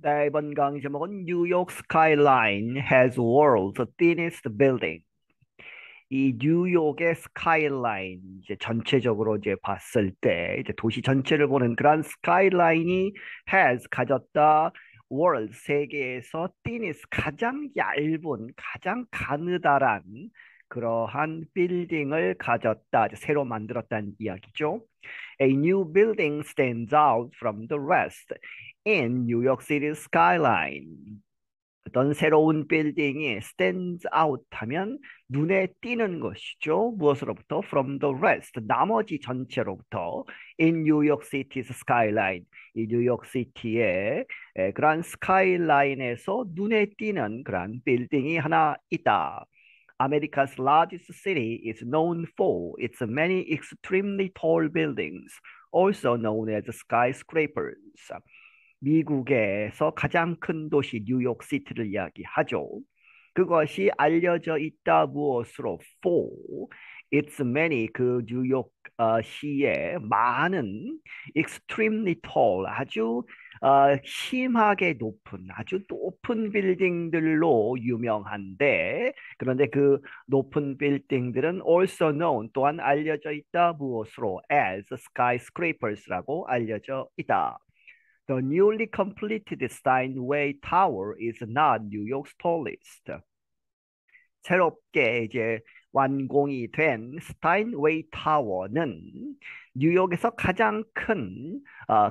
네, 이번 강의 제목은 뉴욕 스카이라인 has world's thinnest building. 이 뉴욕의 스카이라인 이제 전체적으로 이제 봤을 때 이제 도시 전체를 보는 그런 스카이라인이 has 가졌다 world 세계에서 thinnest 가장 얇은 가장 가느다란 그러한 빌딩을 가졌다. 이제 새로 만들었다는 이야기죠. A new building stands out from the rest in New York City skyline. 어떤 새로운 빌딩이 stands out 하면 눈에 띄는 것이죠. 무엇으로부터? From the rest, 나머지 전체로부터 in New York City's skyline, 이 뉴욕 시티의 그러한 스카이라인에서 눈에 띄는 그러한 빌딩이 하나 있다. America's largest city is known for its many extremely tall buildings, also known as skyscrapers. 미국에서 가장 큰 도시 뉴욕 시티를 이야기하죠. 그것이 알려져 있다 무엇으로? For its many 그 뉴욕 시의 많은 extremely tall 아주 심하게 높은 아주 높은 빌딩들로 유명한데 그런데 그 높은 빌딩들은 also known 또한 알려져 있다 무엇으로? As skyscrapers라고 알려져 있다. The newly completed Steinway Tower is not New York's tallest. 새롭게 이제 완공이 된 스타인웨이 타워는 뉴욕에서 가장 큰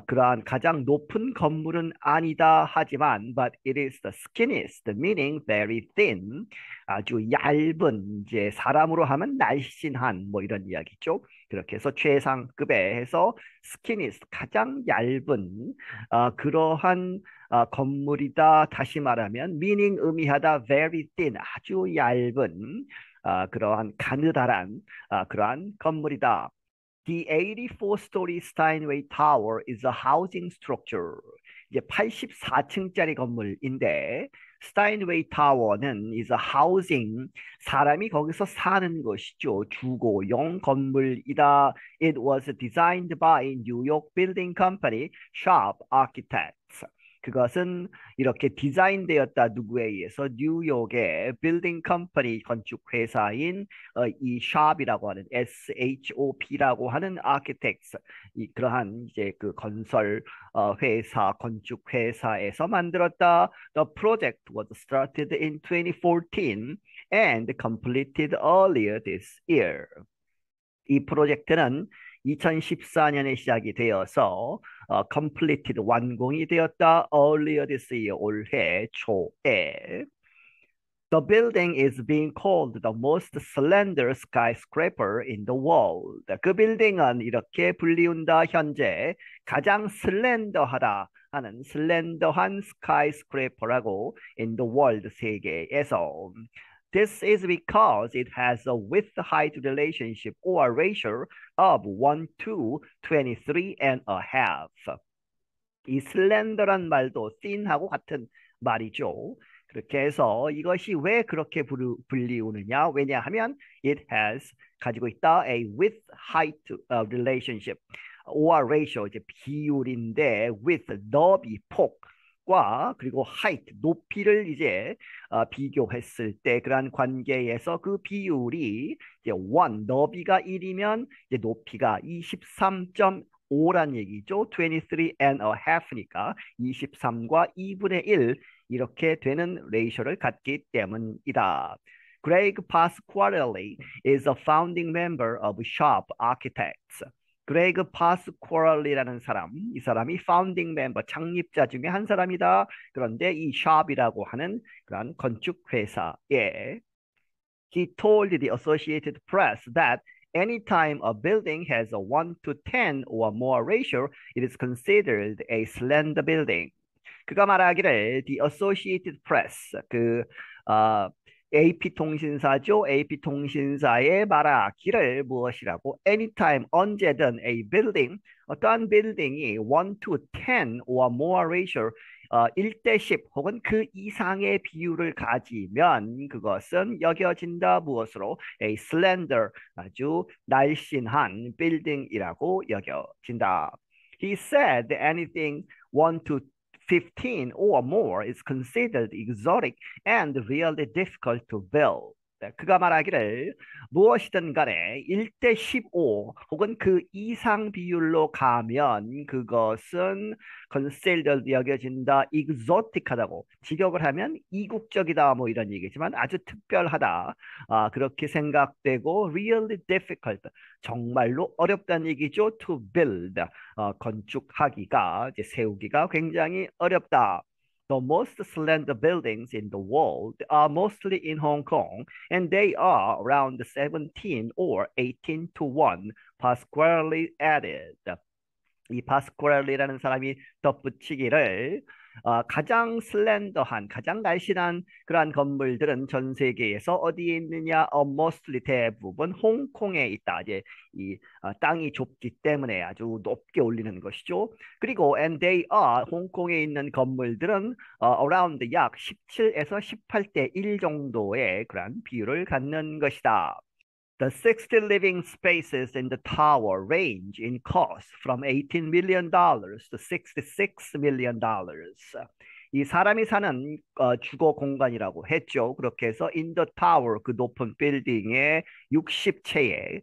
그러한 가장 높은 건물은 아니다 하지만 but it is the skinniest, meaning very thin. 아주 얇은 이제 사람으로 하면 날씬한 뭐 이런 이야기죠. 그렇게 해서 최상급에 해서 skinniest 가장 얇은 그러한 건물이다. 다시 말하면 meaning 의미하다 very thin 아주 얇은 그러한 가느다란 그러한 건물이다. The 84-story Steinway Tower is a housing structure. 이제 84층짜리 건물인데 스타인웨이 타워는 is a housing 사람이 거기서 사는 것이죠. 주거용 건물이다. It was designed by New York Building Company Sharp Architects. 그것은 이렇게 디자인되었다 누구에 의해서 뉴욕의 빌딩 컴퍼니 건축 회사인 이 샵이라고 하는 SHOP라고 하는 아키텍트 이 그러한 이제 그 건설 회사 건축 회사에서 만들었다. The project was started in 2014 and completed earlier this year. 이 프로젝트는 2014년에 시작이 되어서 completed 완공이 되었다. earlier this year 올해 초에. The building is being called the most slender skyscraper in the world. 그 빌딩은 이렇게 불리운다. 현재 가장 슬렌더하다 하는 슬렌더한 스카이스크래퍼라고 in the world 세계에서. This is because it has a width-height relationship or ratio of 1 to 23 and a half. 이 슬렌더란 말도 thin하고 같은 말이죠. 그렇게 해서 이것이 왜 그렇게 불리우느냐? 왜냐하면 it has 가지고 있다 a width-height relationship or ratio 이제 비율인데 with 너비 폭과 그리고 height 높이를 이제 비교했을 때 그러한 관계에서 그 비율이 이제 1 너비가 1이면 이제 높이가 23.5란 얘기죠. 23 and a half니까 23과 2분의 1 이렇게 되는 레이쇼를 갖기 때문이다. Greg Pasquarelli is a founding member of Sharp Architects. 그레이그 파스코럴리라는 사람, 이 사람이 파운딩 멤버, 창립자 중에 한 사람이다. 그런데 이 샵이라고 하는 그런 건축 회사에 He told the Associated Press that anytime a building has a 1 to 10 or more ratio, it is considered a slender building. 그가 말하기를 The Associated Press, AP통신사죠. AP통신사의 말하기를 무엇이라고? Anytime, 언제든 a building, 어떠한 빌딩이 1 to 10 or more ratio, 1대 10 혹은 그 이상의 비율을 가지면 그것은 여겨진다 무엇으로? A slender, 아주 날씬한 빌딩이라고 여겨진다. He said anything 1 to 15 or more is considered exotic and really difficult to build. 네, 그가 말하기를 무엇이든 간에 1대 15 혹은 그 이상 비율로 가면 그것은 considered 여겨진다, exotic하다고 직역을 하면 이국적이다 뭐 이런 얘기지만 아주 특별하다. 그렇게 생각되고 really difficult 정말로 어렵다는 얘기죠. to build 건축하기가 이제 세우기가 굉장히 어렵다. The most slender buildings in the world are mostly in Hong Kong, and they are around 17 or 18 to 1 Pasquarelli added. 이 파스쿠알리라는 사람이 덧붙이기를 가장 슬렌더한, 가장 날씬한 그러한 건물들은 전 세계에서 어디에 있느냐? mostly 대부분 홍콩에 있다. 이제 이 땅이 좁기 때문에 아주 높게 올리는 것이죠. 그리고 and they are 홍콩에 있는 건물들은 around 약 17에서 18대 1 정도의 그러한 비율을 갖는 것이다. The 60 living spaces in the tower range in cost from $18 million to $66 million. 이 사람이 사는 주거 공간이라고 했죠. 그렇게 해서 in the tower, 그 높은 빌딩에 60개의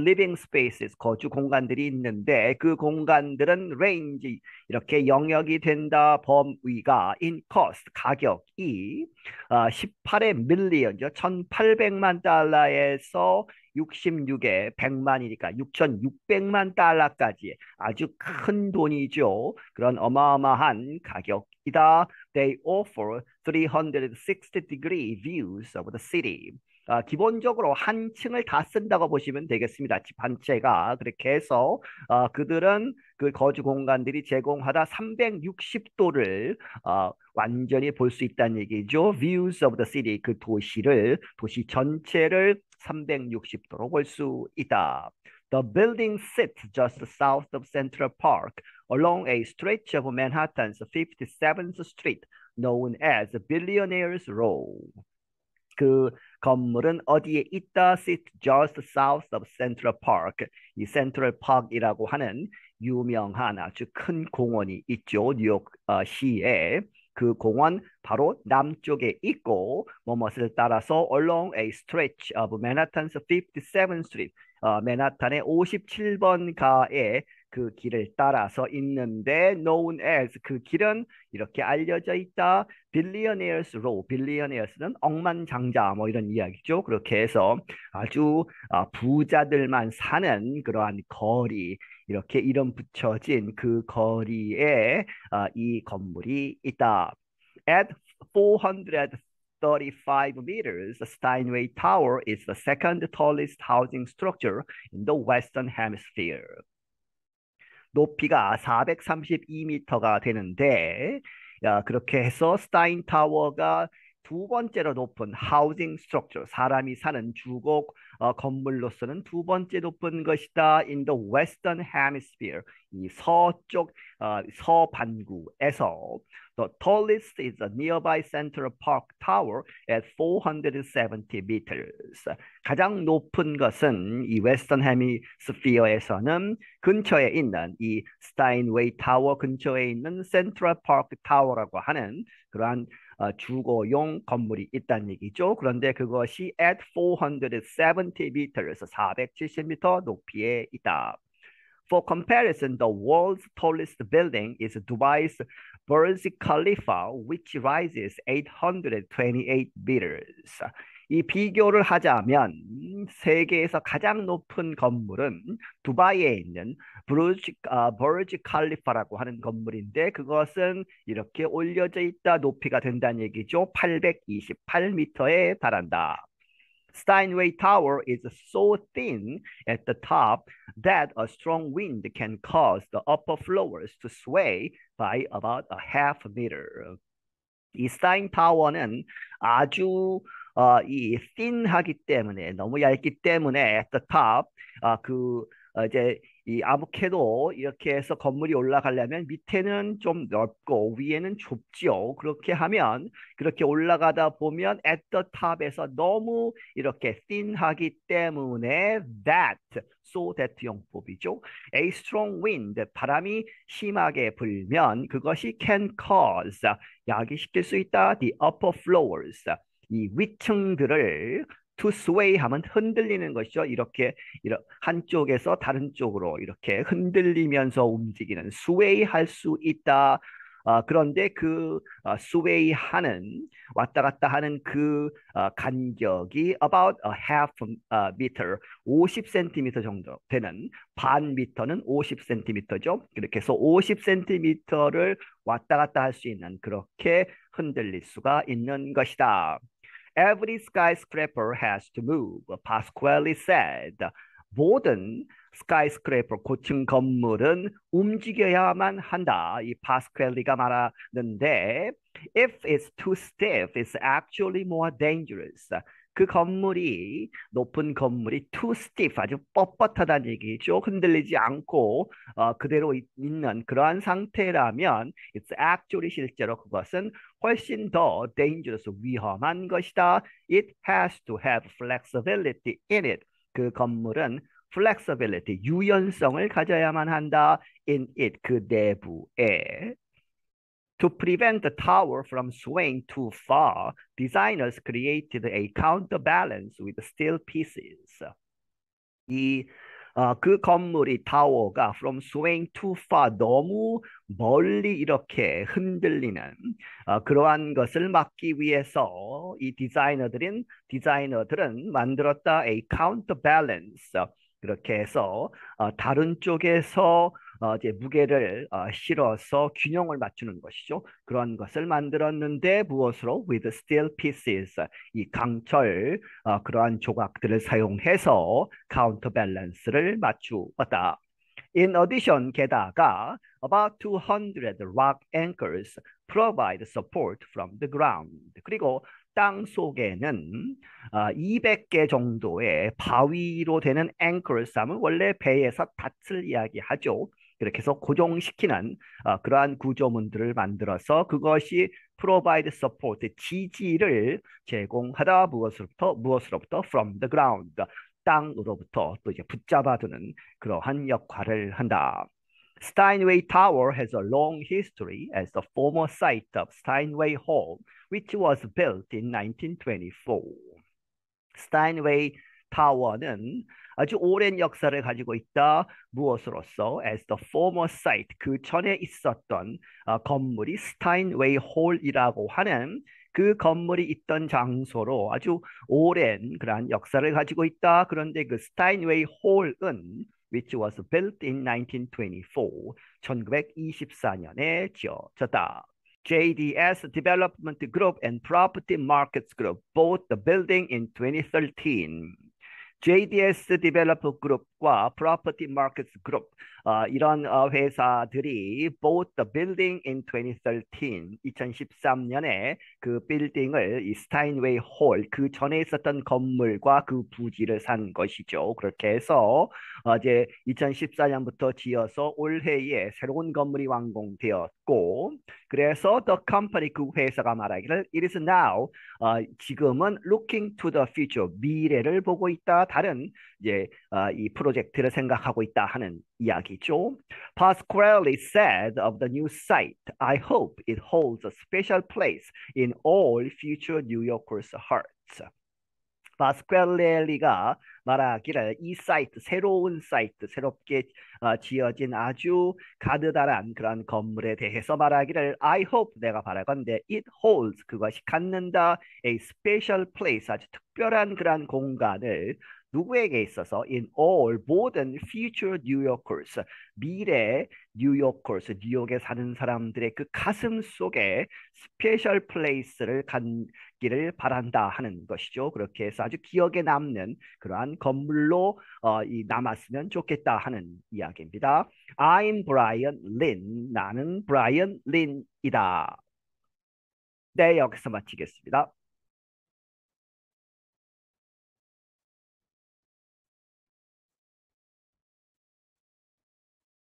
living spaces, 거주 공간들이 있는데 그 공간들은 range, 이렇게 영역이 된다. 범위가 in cost, 가격이 18의 밀리언이죠. 1,800만 달러에서 66에 100만이니까 6,600만 달러까지 아주 큰 돈이죠. 그런 어마어마한 가격이다. They offer 360-degree views of the city. 기본적으로 한 층을 다 쓴다고 보시면 되겠습니다. 집 한 채가. 그렇게 해서 그들은 그 거주 공간들이 제공하다 360도를 완전히 볼 수 있다는 얘기죠. Views of the city, 그 도시 전체를 360도로 볼 수 있다. The building sits just south of Central Park, along a stretch of Manhattan's 57th Street, known as Billionaires Row. 그 건물은 어디에 있다? Sit just south of Central Park. 이 센트럴 파크이라고 하는 유명한 아주 큰 공원이 있죠. 뉴욕 시에. 그 공원 바로 남쪽에 있고 뭐뭇을 따라서 along a stretch of Manhattan's 57th Street. 맨하탄의 57번 가에 그 길을 따라서 있는데 known as, 그 길은 이렇게 알려져 있다. Billionaires Row. Billionaires는 억만장자 뭐 이런 이야기죠. 그렇게 해서 아주 부자들만 사는 그러한 거리, 이렇게 이름 붙여진 그 거리에 이 건물이 있다. At 435 meters, the Steinway Tower is the second tallest housing structure in the Western Hemisphere. 높이가 432m가 되는데 그렇게 해서 스타인 타워가 두 번째로 높은 하우징 스트럭처, 사람이 사는 주거 건물로서는 두 번째 높은 것이다. In the Western Hemisphere, 이 서쪽 서반구에서 the tallest is the nearby Central Park Tower at 470 meters. 가장 높은 것은 이 웨스턴 헤미스피어에서는 근처에 있는 이 스타인웨이 타워 근처에 있는 센트럴 파크 타워라고 하는 그러한 주거용 건물이 있다는 얘기죠. 그런데 그것이 at 470 meters, 470m 높이에 있다. For comparison, the world's tallest building is Dubai's Burj Khalifa, which rises 828 meters. 이 비교를 하자면 세계에서 가장 높은 건물은 두바이에 있는 버즈 칼리파라고 하는 건물인데 그것은 이렇게 올려져 있다, 높이가 된다는 얘기죠. 828m에 달한다. Steinway Tower is so thin at the top that a strong wind can cause the upper floors to sway by about a half meter. 이 스타인 타워는 아주 이 thin하기 때문에, 너무 얇기 때문에 at the top 이제 이 아무캐도 이렇게 해서 건물이 올라가려면 밑에는 좀 넓고 위에는 좁지요. 그렇게 하면 그렇게 올라가다 보면 at the top에서 너무 이렇게 thin하기 때문에 that, so that 용법이죠. A strong wind, 바람이 심하게 불면 그것이 can cause, 야기시킬 수 있다. The upper floors, 이 위층들을 to sway 하면 흔들리는 것이죠. 이렇게 한쪽에서 다른 쪽으로 이렇게 흔들리면서 움직이는 sway 할 수 있다. 그런데 그 sway 하는 왔다 갔다 하는 그 간격이 about a half meter, 50cm 정도 되는, 반 미터는 50cm죠. 그렇게 해서 50cm를 왔다 갔다 할 수 있는, 그렇게 흔들릴 수가 있는 것이다. Every skyscraper has to move, Pasquale said. 모든 skyscraper, 고층 건물은 움직여야만 한다. 이 파스퀄리가 말하는데, if it's too stiff, it's actually more dangerous. 그 건물이, 높은 건물이 too stiff, 아주 뻣뻣하다는 얘기죠. 흔들리지 않고 그대로 있는 그러한 상태라면 it's actually, 실제로 그것은 훨씬 더 dangerous, 위험한 것이다. It has to have flexibility in it. 그 건물은 flexibility, 유연성을 가져야만 한다. in it, 그 내부에. To prevent the tower from swaying too far, designers created a counterbalance with steel pieces. 그 건물이, 타워가 from swaying too far, 너무 멀리 이렇게 흔들리는 그러한 것을 막기 위해서 이 디자이너들은 만들었다. a counterbalance. 그렇게 해서 다른 쪽에서 이제 무게를 실어서 균형을 맞추는 것이죠. 그런 것을 만들었는데 무엇으로? With steel pieces. 이 강철 그러한 조각들을 사용해서 카운터밸런스를 맞추었다. In addition, 게다가 about 200 rock anchors provide support from the ground. 그리고 땅 속에는 200개 정도의 바위로 되는 anchors 하면 원래 배에서 닻을 이야기하죠. 그렇게 해서 고정시키는 그러한 구조물들을 만들어서 그것이 provide support, 지지를 제공하다. 무엇으로부터? From the ground. 땅으로부터 또 이제 붙잡아두는 그러한 역할을 한다. Steinway Tower has a long history as the former site of Steinway Hall, which was built in 1924. 스타인웨이 타워는 아주 오랜 역사를 가지고 있다. 무엇으로서? As the former site, 그 전에 있었던 건물이 스타인웨이 홀이라고 하는 그 건물이 있던 장소로 아주 오랜 그러한 역사를 가지고 있다. 그런데 그 스타인웨이 홀은 which was built in 1924, 1924년에 지어졌다. JDS Development Group and Property Markets Group bought the building in 2013. JDS Developer Group과 Property Markets Group, 이런 회사들이 bought the building in 2013, 2013년에 그 빌딩을, 이 스타인웨이 홀, 그 전에 있었던 건물과 그 부지를 산 것이죠. 그렇게 해서 이제 2014년부터 지어서 올해에 새로운 건물이 완공되었고, 그래서 the company, 그 회사가 말하기를 it is now, 지금은 looking to the future, 미래를 보고 있다. 다른 이제 이 프로젝트를 생각하고 있다 하는 이야기죠. Pasquale said of the new site, I hope it holds a special place in all future New Yorkers' hearts. 바스퀄렐리가 말하기를 이 사이트, 새로운 사이트, 새롭게 지어진 아주 가느다란 그런 건물에 대해서 말하기를 I hope, 내가 바라건대 it holds, 그것이 갖는다 a special place, 아주 특별한 그런 공간을 누구에게 있어서 in all, 모든 future New Yorkers, 미래 뉴요커스, 뉴욕에 사는 사람들의 그 가슴 속에 스페셜 플레이스를 갖기를 바란다 하는 것이죠. 그렇게 해서 아주 기억에 남는 그러한 건물로 남았으면 좋겠다 하는 이야기입니다. I'm Brian Lin. 나는 브라이언 린이다. 네, 여기서 마치겠습니다.